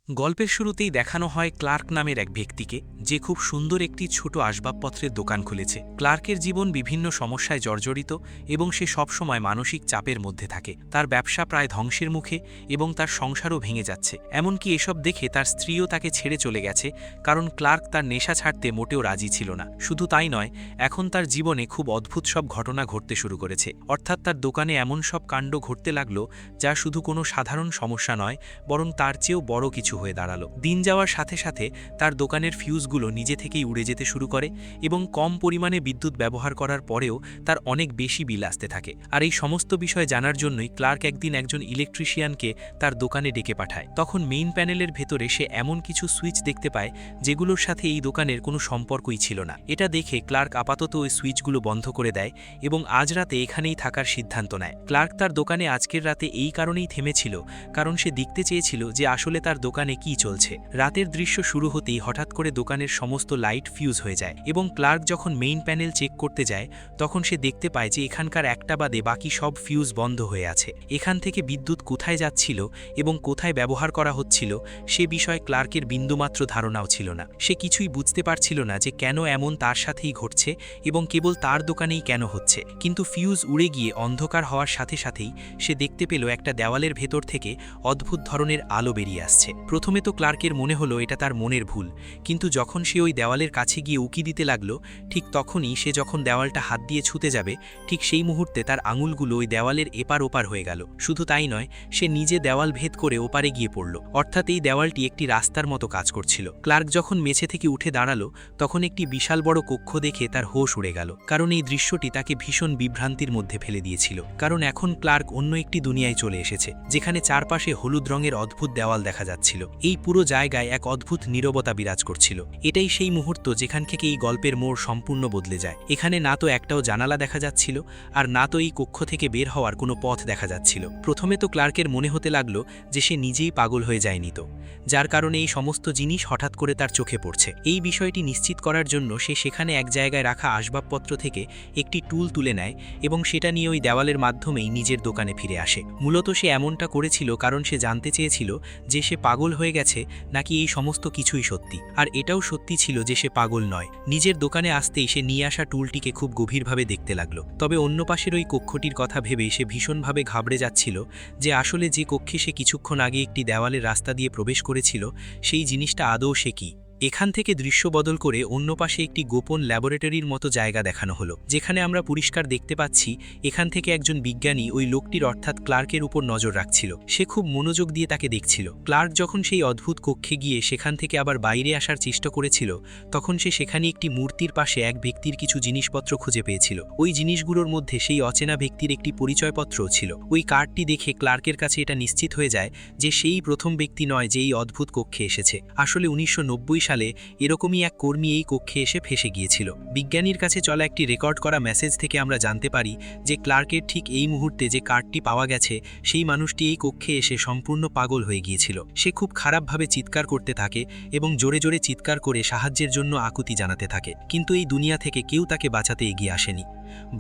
গল্পের শুরুতেই দেখানো হয় ক্লার্ক নামের এক ব্যক্তিকে, যে খুব সুন্দর একটি ছোট আসবাবপত্রের দোকান খুলেছে। ক্লার্কের জীবন বিভিন্ন সমস্যায় জর্জরিত এবং সে সবসময় মানসিক চাপের মধ্যে থাকে। তার ব্যবসা প্রায় ধ্বংসের মুখে এবং তার সংসারও ভেঙে যাচ্ছে। এমনকি এসব দেখে তার স্ত্রীও তাকে ছেড়ে চলে গেছে, কারণ ক্লার্ক তার নেশা ছাড়তে মোটেও রাজি ছিল না। শুধু তাই নয়, এখন তার জীবনে খুব অদ্ভুত সব ঘটনা ঘটতে শুরু করেছে। অর্থাৎ তার দোকানে এমন সব কাণ্ড ঘটতে লাগলো যা শুধু কোনো সাধারণ সমস্যা নয়, বরং তার চেয়েও বড় কিছু হয়ে দাঁড়ালো। দিন যাওয়ার সাথে সাথে তার দোকানের ফিউজগুলো নিজে থেকেই উড়ে যেতে শুরু করে এবং কম পরিমাণে বিদ্যুৎ ব্যবহার করার পরেও তার অনেক বেশি বিল আসতে থাকে। আর এই সমস্ত বিষয় জানার জন্যই ক্লার্ক একদিন একজন ইলেকট্রিশিয়ানকে তার দোকানে ডেকে পাঠায়। তখন মেইন প্যানেলের ভেতরে সে এমন কিছু সুইচ দেখতে পায় যেগুলোর সাথে এই দোকানের কোনো সম্পর্কই ছিল না। এটা দেখে ক্লার্ক আপাতত ওই সুইচগুলো বন্ধ করে দেয় এবং আজ রাতে এখানেই থাকার সিদ্ধান্ত নেয়। ক্লার্ক তার দোকানে আজকের রাতে এই কারণেই থেমেছিল, কারণ সে দেখতে চেয়েছিল যে আসলে তার দোকানে কি চলছে। রাতের দৃশ্য শুরু হতেই হঠাৎ করে দোকানের সমস্ত লাইট ফিউজ হয়ে যায় এবং ক্লার্ক যখন মেইন প্যানেল চেক করতে যায় তখন সে দেখতে পায় যে এখানকার একটা বাদে বাকি সব ফিউজ বন্ধ হয়ে আছে। এখান থেকে বিদ্যুৎ কোথায় যাচ্ছিল এবং কোথায় ব্যবহার করা হচ্ছিল সে বিষয়ে ক্লার্কের বিন্দুমাত্র ধারণাও ছিল না। সে কিছুই বুঝতে পারছিল না যে কেন এমন তার সাথেই ঘটছে এবং কেবল তার দোকানেই কেন হচ্ছে। কিন্তু ফিউজ উড়ে গিয়ে অন্ধকার হওয়ার সাথে সাথেই সে দেখতে পেল একটা দেওয়ালের ভেতর থেকে অদ্ভুত ধরনের আলো বেরিয়ে আসছে। প্রথমে তো ক্লার্কের মনে হলো এটা তার মনের ভুল, কিন্তু যখন সে ওই দেওয়ালের কাছে গিয়ে উকি দিতে লাগলো, ঠিক তখনই সে যখন দেওয়ালটা হাত দিয়ে ছুঁতে যাবে ঠিক সেই মুহূর্তে তার আঙুলগুলো ওই দেওয়ালের এপার ওপার হয়ে গেল। শুধু তাই নয়, সে নিজে দেওয়াল ভেদ করে ওপারে গিয়ে পড়ল। অর্থাৎ এই দেওয়ালটি একটি রাস্তার মতো কাজ করছিল। ক্লার্ক যখন মেঝে থেকে উঠে দাঁড়ালো তখন একটি বিশাল বড় কক্ষ দেখে তার হোশ উড়ে গেল, কারণ এই দৃশ্যটি তাকে ভীষণ বিভ্রান্তির মধ্যে ফেলে দিয়েছিল। কারণ এখন ক্লার্ক অন্য একটি দুনিয়ায় চলে এসেছে, যেখানে চারপাশে হলুদ রঙের অদ্ভুত দেওয়াল দেখা যাচ্ছিল। এই পুরো জায়গায় এক অদ্ভুত নীরবতা বিরাজ করছিল। এটাই সেই মুহূর্ত যেখান থেকে এই গল্পের মোড় সম্পূর্ণ বদলে যায়। এখানে না তো একটাও জানালা দেখা যাচ্ছিল, আর না তো এই কক্ষ থেকে বের হওয়ার কোনো পথ দেখা যাচ্ছিল। প্রথমে তো ক্লার্কের মনে হতে লাগলো যে সে নিজেই পাগল হয়ে যায়নি তো, যার কারণে এই সমস্ত জিনিস হঠাৎ করে তার চোখে পড়ছে। এই বিষয়টি নিশ্চিত করার জন্য সে সেখানে এক জায়গায় রাখা আসবাবপত্র থেকে একটি টুল তুলে নেয় এবং সেটা নিয়ে ওই দেওয়ালের মাধ্যমেই নিজের দোকানে ফিরে আসে। মূলত সে এমনটা করেছিল কারণ সে জানতে চেয়েছিল যে সে পাগল হয়ে গেছে নাকি এই সমস্ত কিছুই সত্যি। আর এটাও সত্যি ছিল যে সে পাগল নয়। নিজের দোকানে আসতেই সে নিয়ে আসা টুলটিকে খুব গভীরভাবে দেখতে লাগলো। তবে অন্য পাশের ওই কক্ষটির কথা ভেবে সে ভীষণভাবে ঘাবড়ে যাচ্ছিল যে আসলে যে কক্ষে সে কিছুক্ষণ আগে একটি দেওয়ালের রাস্তা দিয়ে প্রবেশ করেছিল সেই জিনিসটা আদৌ সে কি। এখান থেকে দৃশ্য বদল করে অন্য পাশে একটি গোপন ল্যাবরেটরির মতো জায়গা দেখানো হলো, যেখানে আমরা পরিষ্কার দেখতে পাচ্ছি এখান থেকে একজন বিজ্ঞানী ওই লোকটির অর্থাৎ ক্লার্কের উপর নজর রাখছিল। সে খুব মনোযোগ দিয়ে তাকে দেখছিল। ক্লার্ক যখন সেই অদ্ভুত কক্ষে গিয়ে সেখান থেকে আবার বাইরে আসার চেষ্টা করেছিল তখন সে সেখানে একটি মূর্তির পাশে এক ব্যক্তির কিছু জিনিসপত্র খুঁজে পেয়েছিল। ওই জিনিসগুলোর মধ্যে সেই অচেনা ব্যক্তির একটি পরিচয়পত্রও ছিল। ওই কার্ডটি দেখে ক্লার্কের কাছে এটা নিশ্চিত হয়ে যায় যে সেই প্রথম ব্যক্তি নয় যে এই অদ্ভুত কক্ষে এসেছে। আসলে 1990 সালে এরকমই এক কর্মী এই কক্ষে এসে ফেসে গিয়েছিল। বিজ্ঞানীর কাছে চলা একটি রেকর্ড করা মেসেজ থেকে আমরা জানতে পারি যে ক্লার্কের ঠিক এই মুহূর্তে যে কার্ডটি পাওয়া গেছে সেই মানুষটি এই কক্ষে এসে সম্পূর্ণ পাগল হয়ে গিয়েছিল। সে খুব খারাপভাবে চিৎকার করতে থাকে এবং জোরে জোরে চিৎকার করে সাহায্যের জন্য আকুতি জানাতে থাকে, কিন্তু এই দুনিয়া থেকে কেউ তাকে বাঁচাতে এগিয়ে আসেনি।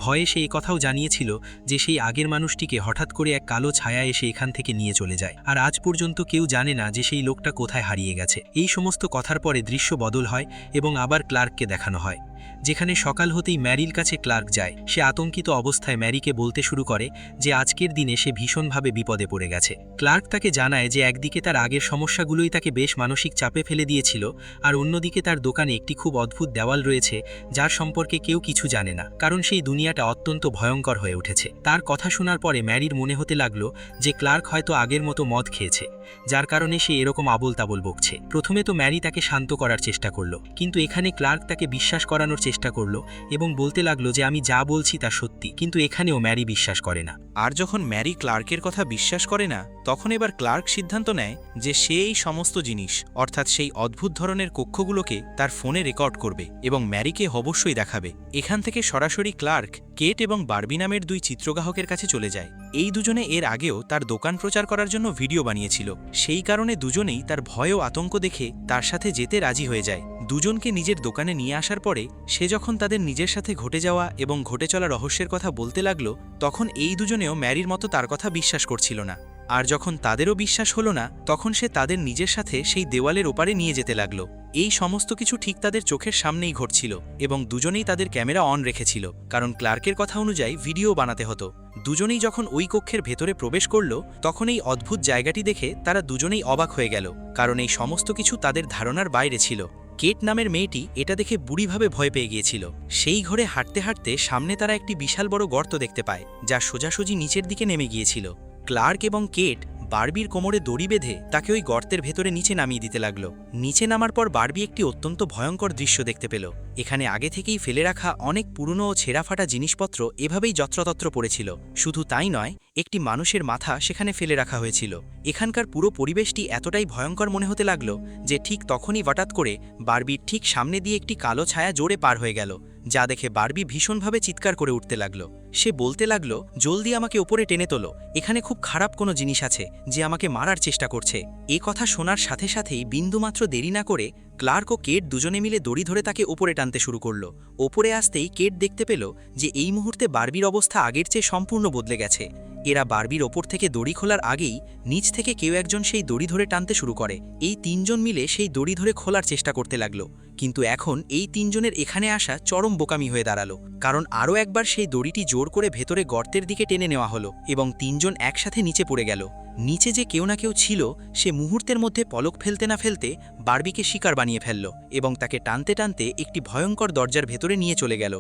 ভয়ে সে কথাও জানিয়েছিল যে সেই আগের মানুষটিকে হঠাৎ করে এক কালো ছায়া এসে এখান থেকে নিয়ে চলে যায়, আর আজ পর্যন্ত কেউ জানে না যে সেই লোকটা কোথায় হারিয়ে গেছে। এই সমস্ত কথার পরে দৃশ্য বদল হয় এবং আবার ক্লার্ককে দেখানো হয়, যেখানে সকাল হতেই ম্যারির কাছে ক্লার্ক যায়। সে আতঙ্কিত অবস্থায় ম্যারিকে বলতে শুরু করে যে আজকের দিনে সে ভীষণভাবে বিপদে পড়ে গেছে। ক্লার্ক তাকে জানায় যে একদিকে তার আগের সমস্যাগুলোই তাকে বেশ মানসিক চাপে ফেলে দিয়েছিল, আর অন্যদিকে তার দোকানে একটি খুব অদ্ভুত দেওয়াল রয়েছে যার সম্পর্কে কেউ কিছু জানে না, কারণ সেই দুনিয়াটা অত্যন্ত ভয়ঙ্কর হয়ে উঠেছে। তার কথা শোনার পরে ম্যারির মনে হতে লাগলো যে ক্লার্ক হয়তো আগের মতো মদ খেয়েছে, যার কারণে সে এরকম আবোল তাবোল বকছে। প্রথমে তো ম্যারি তাকে শান্ত করার চেষ্টা করলো, কিন্তু এখানে ক্লার্ক তাকে বিশ্বাস করানোর চেষ্টা করলো এবং বলতে লাগলো যে আমি যা বলছি তা সত্যি, কিন্তু এখানেও ম্যারি বিশ্বাস করে না। আর যখন ম্যারি ক্লার্কের কথা বিশ্বাস করে না তখন এবার ক্লার্ক সিদ্ধান্ত নেয় যে সে এই সমস্ত জিনিস অর্থাৎ সেই অদ্ভুত ধরনের কক্ষগুলোকে তার ফোনে রেকর্ড করবে এবং ম্যারিকে অবশ্যই দেখাবে। এখান থেকে সরাসরি ক্লার্ক কেট এবং বারবি নামের দুই চিত্রগ্রাহকের কাছে চলে যায়। এই দুজনে এর আগেও তার দোকান প্রচার করার জন্য ভিডিও বানিয়েছিল, সেই কারণে দুজনেই তার ভয় ও আতঙ্ক দেখে তার সাথে যেতে রাজি হয়ে যায়। দুজনকে নিজের দোকানে নিয়ে আসার পরে সে যখন তাদের নিজের সাথে ঘটে যাওয়া এবং ঘটে চলা রহস্যের কথা বলতে লাগলো তখন এই দুজনেও ম্যারির মতো তার কথা বিশ্বাস করছিল না। আর যখন তাদেরও বিশ্বাস হলো না, তখন সে তাদের নিজের সাথে সেই দেওয়ালের ওপারে নিয়ে যেতে লাগলো। এই সমস্ত কিছু ঠিক তাদের চোখের সামনেই ঘটছিল এবং দুজনেই তাদের ক্যামেরা অন রেখেছিল, কারণ ক্লার্কের কথা অনুযায়ী ভিডিও বানাতে হতো। দুজনেই যখন ওই কক্ষের ভেতরে প্রবেশ করল, তখন এই অদ্ভুত জায়গাটি দেখে তারা দুজনেই অবাক হয়ে গেল, কারণ এই সমস্ত কিছু তাদের ধারণার বাইরে ছিল। কেট নামের মেয়েটি এটা দেখে বুড়িভাবে ভয় পেয়ে গিয়েছিল। সেই ঘরে হাঁটতে হাঁটতে সামনে তারা একটি বিশাল বড় গর্ত দেখতে পায়, যা সোজাসুজি নিচের দিকে নেমে গিয়েছিল। ক্লার্ক এবং কেট বারবির কোমরে দড়ি বেঁধে তাকে ওই গর্তের ভেতরে নিচে নামিয়ে দিতে লাগলো। নিচে নামার পর বারবি একটি অত্যন্ত ভয়ঙ্কর দৃশ্য দেখতে পেল। এখানে আগে থেকেই ফেলে রাখা অনেক পুরনো ও ছেঁড়া ফাটা জিনিসপত্র এভাবেই যত্রতত্র পড়েছিল। শুধু তাই নয়, একটি মানুষের মাথা সেখানে ফেলে রাখা হয়েছিল। এখানকার পুরো পরিবেশটি এতটাই ভয়ঙ্কর মনে হতে লাগলো যে ঠিক তখনই হঠাৎ করে বারবির ঠিক সামনে দিয়ে একটি কালো ছায়া জোরে পার হয়ে গেল, যা দেখে বারবি ভীষণভাবে চিৎকার করে উঠতে লাগলো। সে বলতে লাগলো, জলদি আমাকে ওপরে টেনে তোলো, এখানে খুব খারাপ কোনো জিনিস আছে যে আমাকে মারার চেষ্টা করছে। এ কথা শোনার সাথে সাথেই বিন্দুমাত্র দেরি না করে ক্লার্ক ও কেট দুজনে মিলে দড়ি ধরে তাকে ওপরে টানতে শুরু করলো। ওপরে আসতেই কেট দেখতে পেল যে এই মুহূর্তে বারবির অবস্থা আগের চেয়ে সম্পূর্ণ বদলে গেছে। এরা বারবির ওপর থেকে দড়ি খোলার আগেই নিচ থেকে কেউ একজন সেই দড়ি ধরে টানতে শুরু করে। এই তিনজন মিলে সেই দড়ি ধরে খোলার চেষ্টা করতে লাগলো, কিন্তু এখন এই তিনজনের এখানে আসা চরম বোকামি হয়ে দাঁড়ালো, কারণ আরও একবার সেই দড়িটি জোর করে ভেতরে গর্তের দিকে টেনে নেওয়া হলো এবং তিনজন একসাথে নিচে পড়ে গেল। নিচে যে কেউ না কেউ ছিল, সে মুহূর্তের মধ্যে পলক ফেলতে না ফেলতে বারবিকে শিকার বানিয়ে ফেলল এবং তাকে টানতে টানতে একটি ভয়ঙ্কর দরজার ভেতরে নিয়ে চলে গেল।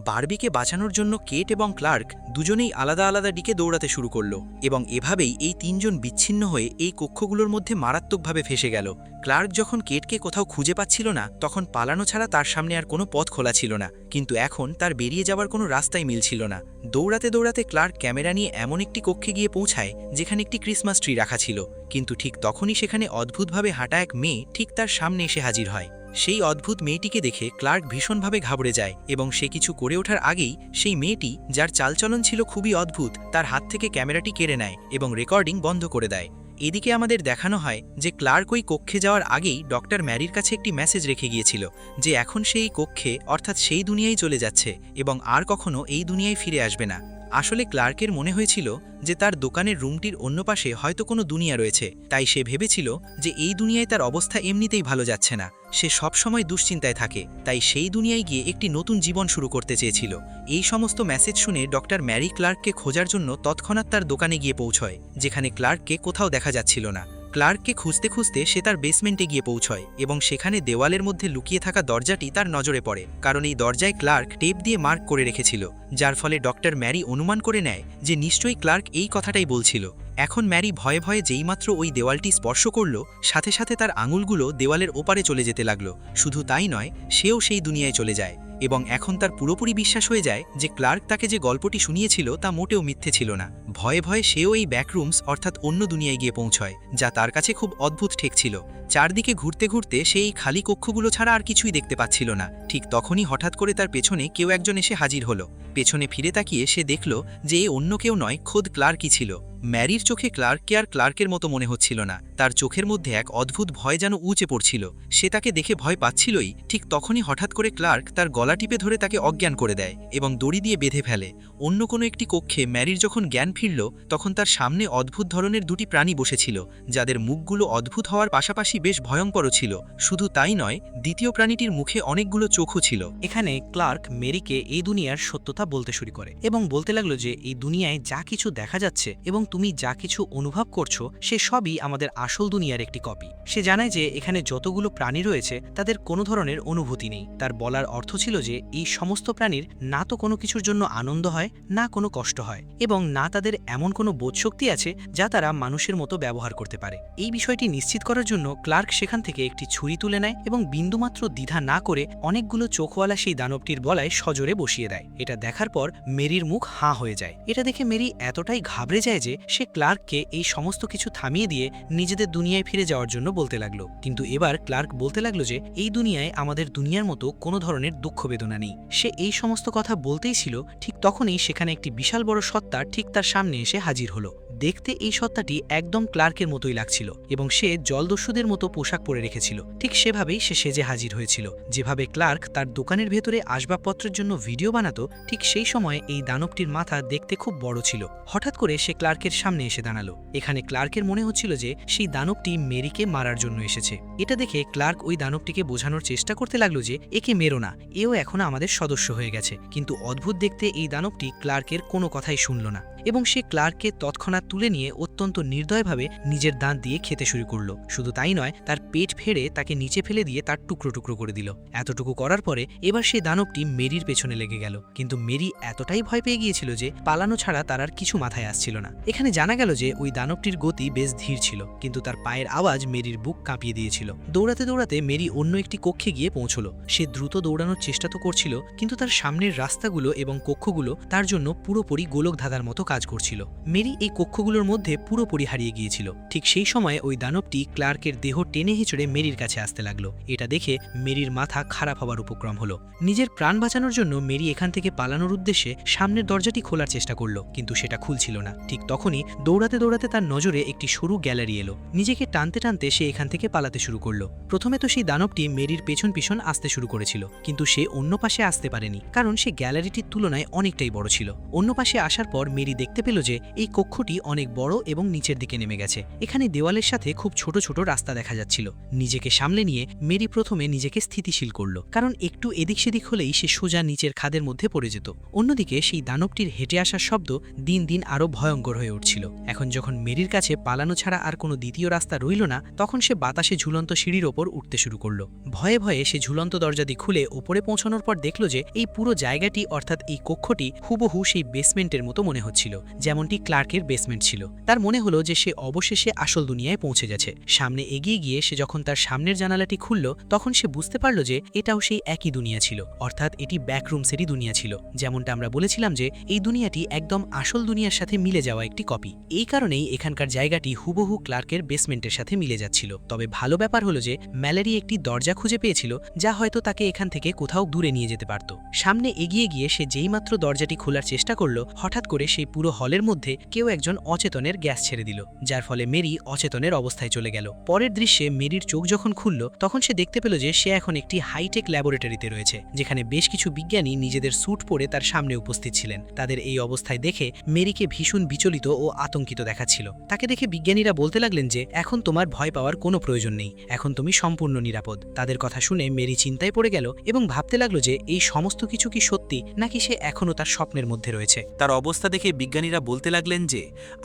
বারবিকে বাঁচানোর জন্য কেট এবং ক্লার্ক দুজনেই আলাদা আলাদা দিকে দৌড়াতে শুরু করল এবং এভাবেই এই তিনজন বিচ্ছিন্ন হয়ে এই কক্ষগুলোর মধ্যে মারাত্মকভাবে ফেসে গেল। ক্লার্ক যখন কেটকে কোথাও খুঁজে পাচ্ছিল না, তখন পালানো ছাড়া তার সামনে আর কোনো পথ খোলা ছিল না, কিন্তু এখন তার বেরিয়ে যাওয়ার কোনো রাস্তাই মিলছিল না। দৌড়াতে দৌড়াতে ক্লার্ক ক্যামেরা নিয়ে এমন একটি কক্ষে গিয়ে পৌঁছায় যেখানে একটি ক্রিসমাস ট্রি রাখা ছিল, কিন্তু ঠিক তখনই সেখানে অদ্ভুতভাবে হাঁটা এক মেয়ে ঠিক তার সামনে এসে হাজির হয়। সেই অদ্ভুত মেয়েটিকে দেখে ক্লার্ক ভীষণভাবে ঘাবড়ে যায় এবং সে কিছু করে ওঠার আগেই সেই মেয়েটি, যার চালচলন ছিল খুবই অদ্ভুত, তার হাত থেকে ক্যামেরাটি কেড়ে নেয় এবং রেকর্ডিং বন্ধ করে দেয়। এদিকে আমাদের দেখানো হয় যে ক্লার্ক ওই কক্ষে যাওয়ার আগেই ডক্টর ম্যারির কাছে একটি মেসেজ রেখে গিয়েছিল যে এখন সে এই কক্ষে অর্থাৎ সেই দুনিয়ায় চলে যাচ্ছে এবং আর কখনো এই দুনিয়ায় ফিরে আসবে না। আসলে ক্লার্কের মনে হয়েছিল যে তার দোকানের রুমটির অন্য পাশে হয়তো কোনো দুনিয়া রয়েছে, তাই সে ভেবেছিল যে এই দুনিয়ায় তার অবস্থা এমনিতেই ভালো যাচ্ছে না, সে সবসময় দুশ্চিন্তায় থাকে, তাই সেই দুনিয়ায় গিয়ে একটি নতুন জীবন শুরু করতে চেয়েছিল। এই সমস্ত মেসেজ শুনে ডক্টর ম্যারি ক্লার্ককে খোঁজার জন্য তৎক্ষণাৎ তার দোকানে গিয়ে পৌঁছয়, যেখানে ক্লার্ককে কোথাও দেখা যাচ্ছিল না। ক্লার্ককে খুঁজতে খুঁজতে সে তার বেসমেন্টে গিয়ে পৌঁছয় এবং সেখানে দেওয়ালের মধ্যে লুকিয়ে থাকা দরজাটি তার নজরে পড়ে, কারণ এই দরজায় ক্লার্ক টেপ দিয়ে মার্ক করে রেখেছিল, যার ফলে ডক্টর ম্যারি অনুমান করে নেয় যে নিশ্চয়ই ক্লার্ক এই কথাটাই বলছিল। এখন ম্যারি ভয়ে ভয়ে যেইমাত্র ওই দেওয়ালটি স্পর্শ করল, সাথে সাথে তার আঙুলগুলো দেওয়ালের ওপারে চলে যেতে লাগলো। শুধু তাই নয়, সেও সেই দুনিয়ায় চলে যায় এবং এখন তার পুরোপুরি বিশ্বাস হয়ে যায় যে ক্লার্ক তাকে যে গল্পটি শুনিয়েছিল তা মোটেও মিথ্যে ছিল না। ভয়ে ভয়ে সেও এই ব্যাকরুমস অর্থাৎ অন্য দুনিয়ায় গিয়ে পৌঁছয়, যা তার কাছে খুব অদ্ভুত ঠেকছিল। চারদিকে ঘুরতে ঘুরতে সে এই খালি কক্ষগুলো ছাড়া আর কিছুই দেখতে পাচ্ছিল না। ঠিক তখনই হঠাৎ করে তার পেছনে কেউ একজন এসে হাজির হলো। পেছনে ফিরে তাকিয়ে সে দেখল যে এ অন্য কেউ নয়, খোদ ক্লার্কই ছিল। ম্যারির চোখে ক্লার্ককে আর ক্লার্কের মতো মনে হচ্ছিল না, তার চোখের মধ্যে এক অদ্ভুত ভয় যেন উঁচে পড়ছিল। সে তাকে দেখে ভয় পাচ্ছিলই, ঠিক তখনই হঠাৎ করে ক্লার্ক তার গলা টিপে ধরে তাকে অজ্ঞান করে দেয় এবং দড়ি দিয়ে বেঁধে ফেলে। অন্য কোনো একটি কক্ষে ম্যারির যখন জ্ঞান ফিরল, তখন তার সামনে অদ্ভুত ধরনের দুটি প্রাণী বসেছিল, যাদের মুখগুলো অদ্ভুত হওয়ার পাশাপাশি বেশ ভয়ঙ্করও ছিল। শুধু তাই নয়, দ্বিতীয় প্রাণীটির মুখে অনেকগুলো চোখও ছিল। এখানে ক্লার্ক মেরিকে এই দুনিয়ার সত্যতা বলতে শুরু করে এবং বলতে লাগলো যে এই দুনিয়ায় যা কিছু দেখা যাচ্ছে এবং তুমি যা কিছু অনুভব করছো সে সবই আমাদের আসল দুনিয়ার একটি কপি। সে জানায় যে এখানে যতগুলো প্রাণী রয়েছে তাদের কোনো ধরনের অনুভূতি নেই। তার বলার অর্থ ছিল যে এই সমস্ত প্রাণীর না তো কোনো কিছুর জন্য আনন্দ হয়, না কোনো কষ্ট হয়, এবং না তাদের এমন কোনো বোধশক্তি আছে যা তারা মানুষের মতো ব্যবহার করতে পারে। এই বিষয়টি নিশ্চিত করার জন্য ক্লার্ক সেখান থেকে একটি ছুরি তুলে নেয় এবং বিন্দুমাত্র দ্বিধা না করে অনেকগুলো চোখওয়ালা সেই দানবটির গলায় সজোরে বসিয়ে দেয়। এটা দেখার পর মেরির মুখ হাঁ হয়ে যায়। এটা দেখে মেরি এতটাই ঘাবড়ে যায় যে সে ক্লার্ককে এই সমস্ত কিছু থামিয়ে দিয়ে নিজেদের দুনিয়ায় ফিরে যাওয়ার জন্য বলতে লাগলো। কিন্তু এবার ক্লার্ক বলতে লাগলো যে এই দুনিয়ায় আমাদের দুনিয়ার মতো কোনো ধরনের দুঃখ বেদনা নেই। সে এই সমস্ত কথা বলতেই ছিল, ঠিক তখনই সেখানে একটি বিশাল বড় সত্তা ঠিক তার সামনে এসে হাজির হলো। দেখতে এই সত্তাটি একদম ক্লার্কের মতোই লাগছিল এবং সে জলদস্যুদের মতো পোশাক পরে রেখেছিল। ঠিক সেভাবেই সে সেজে হাজির হয়েছিল। যেভাবে ক্লার্ক তার দোকানের ভেতরে আসবাবপত্রের জন্য ভিডিও বানাতো, ঠিক সেই সময়ে এই দানবটির মাথা দেখতে খুব বড় ছিল। হঠাৎ করে সে ক্লার্কের সামনে এসে দাঁড়ালো। এখানে ক্লার্কের মনে হচ্ছিল যে সেই দানবটি মেরিকে মারার জন্য এসেছে। এটা দেখে ক্লার্ক ওই দানবটিকে বোঝানোর চেষ্টা করতে লাগলো যে একে মেরো না, এও এখন আমাদের সদস্য হয়ে গেছে। কিন্তু অদ্ভুত দেখতে এই দানবটি ক্লার্কের কোনো কথাই শুনল না এবং সে ক্লার্ককে তৎক্ষণাৎ তুলে নিয়ে অত্যন্ত নির্দয়ভাবে নিজের দাঁত দিয়ে খেতে শুরু করলো। শুধু তাই নয়, তার পেট ফেড়ে তাকে নিচে ফেলে দিয়ে তার টুকরো টুকরো করে দিল। এতটুকু করার পরে এবার সেই দানবটি মেরির পেছনে লেগে গেল। কিন্তু মেরি এতটাই ভয় পেয়ে গিয়েছিল যে পালানো ছাড়া তার আর কিছু মাথায় আসছিল না। এখানে জানা গেল যে ওই দানবটির গতি বেশ ধীর ছিল, কিন্তু তার পায়ের আওয়াজ মেরির বুক কাঁপিয়ে দিয়েছিল। দৌড়াতে দৌড়াতে মেরি অন্য একটি কক্ষে গিয়ে পৌঁছলো। সে দ্রুত দৌড়ানোর চেষ্টা তো করছিল, কিন্তু তার সামনের রাস্তাগুলো এবং কক্ষগুলো তার জন্য পুরোপুরি গোলক ধাঁধার মতো কাজ করছিল। মেরি এই কক্ষগুলোর মধ্যে পুরোপুরি হারিয়ে গিয়েছিল। ঠিক সেই সময় ওই দানবটি ক্লার্কের দেহ টেনে হিঁচড়ে মেরির কাছে আসতে লাগলো। এটা দেখে মেরির মাথা খারাপ হওয়ার উপক্রম হলো। নিজের প্রাণ বাঁচানোর জন্য মেরি এখান থেকে পালানোর উদ্দেশ্যে সামনের দরজাটি খোলার চেষ্টা করলো, কিন্তু সেটা খুলছিল না। ঠিক তখনই দৌড়াতে দৌড়াতে তার নজরে একটি সরু গ্যালারি এলো। নিজেকে টানতে টানতে সে এখান থেকে পালাতে শুরু করলো। প্রথমে তো সেই দানবটি মেরির পেছন পিছন আসতে শুরু করেছিল, কিন্তু সে অন্য পাশে আসতে পারেনি, কারণ সে গ্যালারিটির তুলনায় অনেকটাই বড় ছিল। অন্য পাশে আসার পর মেরি দেখতে পেল যে এই কক্ষটি অনেক বড় এবং নিচের দিকে নেমে গেছে। এখানে দেওয়ালের সাথে খুব ছোট ছোট রাস্তা দেখা যাচ্ছিল। নিজেকে সামলে নিয়ে মেরি প্রথমে নিজেকে স্থিতিশীল করলো, কারণ একটু এদিক সেদিক হলেই সে সোজা নিচের খাদের মধ্যে পড়ে যেত। অন্যদিকে সেই দানবটির হেঁটে আসার শব্দ দিন দিন আরো ভয়ঙ্কর হয়ে উঠছিল। এখন যখন মেরির কাছে পালানো ছাড়া আর কোনো দ্বিতীয় রাস্তা রইল না, তখন সে বাতাসে ঝুলন্ত সিঁড়ির ওপর উঠতে শুরু করলো। ভয়ে ভয়ে সে ঝুলন্ত দরজাটি খুলে ওপরে পৌঁছানোর পর দেখল যে এই পুরো জায়গাটি অর্থাৎ এই কক্ষটি হুবহু সেই বেসমেন্টের মতো মনে হচ্ছিল, যেমনটি ক্লার্কের বেসমেন্ট ছিল। তার মনে হলো যে সে অবশেষে আসল দুনিয়ায় পৌঁছে গেছে। সামনে এগিয়ে গিয়ে সে যখন তার সামনের জানালাটি খুলল, তখন সে বুঝতে পারল যে এটাও সেই একই দুনিয়া ছিল, অর্থাৎ এটি ব্যাকরুমসেরই দুনিয়া ছিল। যেমনটা আমরা বলেছিলাম যে এই দুনিয়াটি একদম আসল দুনিয়ার সাথে মিলে যাওয়া একটি কপি। এই কারণেই এখানকার জায়গাটি হুবহু ক্লার্কের বেসমেন্টের সাথে মিলে যাচ্ছিল। তবে ভালো ব্যাপার হলো যে ম্যালেরি একটি দরজা খুঁজে পেয়েছিল, যা হয়তো তাকে এখান থেকে কোথাও দূরে নিয়ে যেতে পারত। সামনে এগিয়ে গিয়ে সে যেইমাত্র দরজাটি খোলার চেষ্টা করলো, হঠাৎ করে সেই পুরো হলের মধ্যে কেউ একজন অচেতনের গ্যাস ছেড়ে দিল, যার ফলে মেরি অচেতনের অবস্থায় চলে গেল। পরের দৃশ্যে মেরির চোখ যখন খুলল, তখন সে দেখতে পেল যে সে এখন একটি হাইটেক ল্যাবরেটরিতে রয়েছে, যেখানে বেশ কিছু বিজ্ঞানী নিজেদের স্যুট পরে তার সামনে উপস্থিত ছিলেন। তাদের এই অবস্থায় দেখে মেরিকে ভীষণ বিচলিত ও আতঙ্কিত দেখাচ্ছিল। তাকে দেখে বিজ্ঞানীরা বলতে লাগলেন যে এখন তোমার ভয় পাওয়ার কোনো প্রয়োজন নেই, এখন তুমি সম্পূর্ণ নিরাপদ। তাদের কথা শুনে মেরি চিন্তায় পড়ে গেল এবং ভাবতে লাগলো যে এই সমস্ত কিছু কি সত্যি, নাকি সে এখনও তার স্বপ্নের মধ্যে রয়েছে। তার অবস্থা দেখে বিজ্ঞানীরা বলতে লাগলেন যে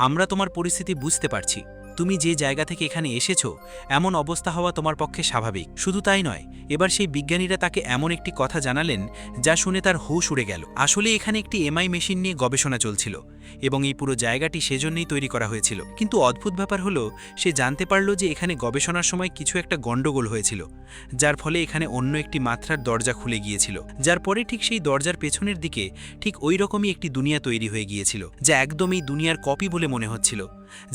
আমরা তোমার পরিস্থিতি বুঝতে পারছি, তুমি যে জায়গা থেকে এখানে এসেছো এমন অবস্থা হওয়া তোমার পক্ষে স্বাভাবিক। শুধু তাই নয়, এবার সেই বিজ্ঞানীরা তাকে এমন একটি কথা জানালেন যা শুনে তার হুঁশ উড়ে গেল। আসলে এখানে একটি এমআই মেশিন নিয়ে গবেষণা চলছিল এবং এই পুরো জায়গাটি সেজন্যই তৈরি করা হয়েছিল। কিন্তু অদ্ভুত ব্যাপার হলো সে জানতে পারল যে এখানে গবেষণার সময় কিছু একটা গণ্ডগোল হয়েছিল, যার ফলে এখানে অন্য একটি মাত্রার দরজা খুলে গিয়েছিল, যার পরে ঠিক সেই দরজার পেছনের দিকে ঠিক ওই রকমই একটি দুনিয়া তৈরি হয়ে গিয়েছিল, যা একদমই দুনিয়ার কপি বলে মনে হচ্ছিল,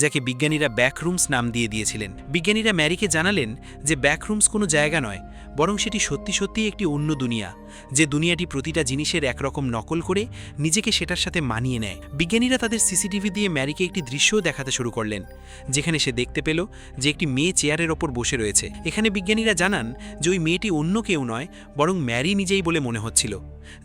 যাকে বিজ্ঞানীরা ব্যাকরুমস নাম দিয়ে দিয়েছিলেন। বিজ্ঞানীরা ম্যারিকে জানালেন যে ব্যাকরুমস কোনো জায়গা নয়, বরং সেটি সত্যি সত্যিই একটি অন্য দুনিয়া, যে দুনিয়াটি প্রতিটা জিনিসের একরকম নকল করে নিজেকে সেটার সাথে মানিয়ে নেয়। বিজ্ঞানীরা তাদের সিসিটিভি দিয়ে ম্যারিকে একটি দৃশ্যও দেখাতে শুরু করলেন, যেখানে সে দেখতে পেল যে একটি মেয়ে চেয়ারের ওপর বসে রয়েছে। এখানে বিজ্ঞানীরা জানান যে ওই মেয়েটি অন্য কেউ নয়, বরং ম্যারি নিজেই বলে মনে হচ্ছিল,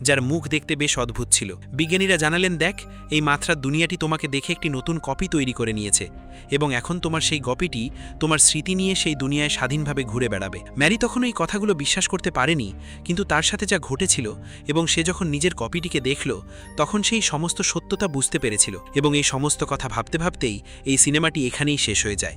যার মুখ দেখতে বেশ অদ্ভুত ছিল। বিজ্ঞানীরা জানালেন, দেখ, এই মাত্রার দুনিয়াটি তোমাকে দেখে একটি নতুন কপি তৈরি করে নিয়েছে এবং এখন তোমার সেই কপিটি তোমার স্মৃতি নিয়ে সেই দুনিয়ায় স্বাধীনভাবে ঘুরে বেড়াবে। ম্যারি তখন এই কথাগুলো বিশ্বাস করতে পারেনি, কিন্তু তার সাথে যা ঘটেছিল এবং সে যখন নিজের কপিটিকে দেখল, তখন সেই সমস্ত সত্যতা বুঝতে পেরেছিল এবং এই সমস্ত কথা ভাবতে ভাবতেই এই সিনেমাটি এখানেই শেষ হয়ে যায়।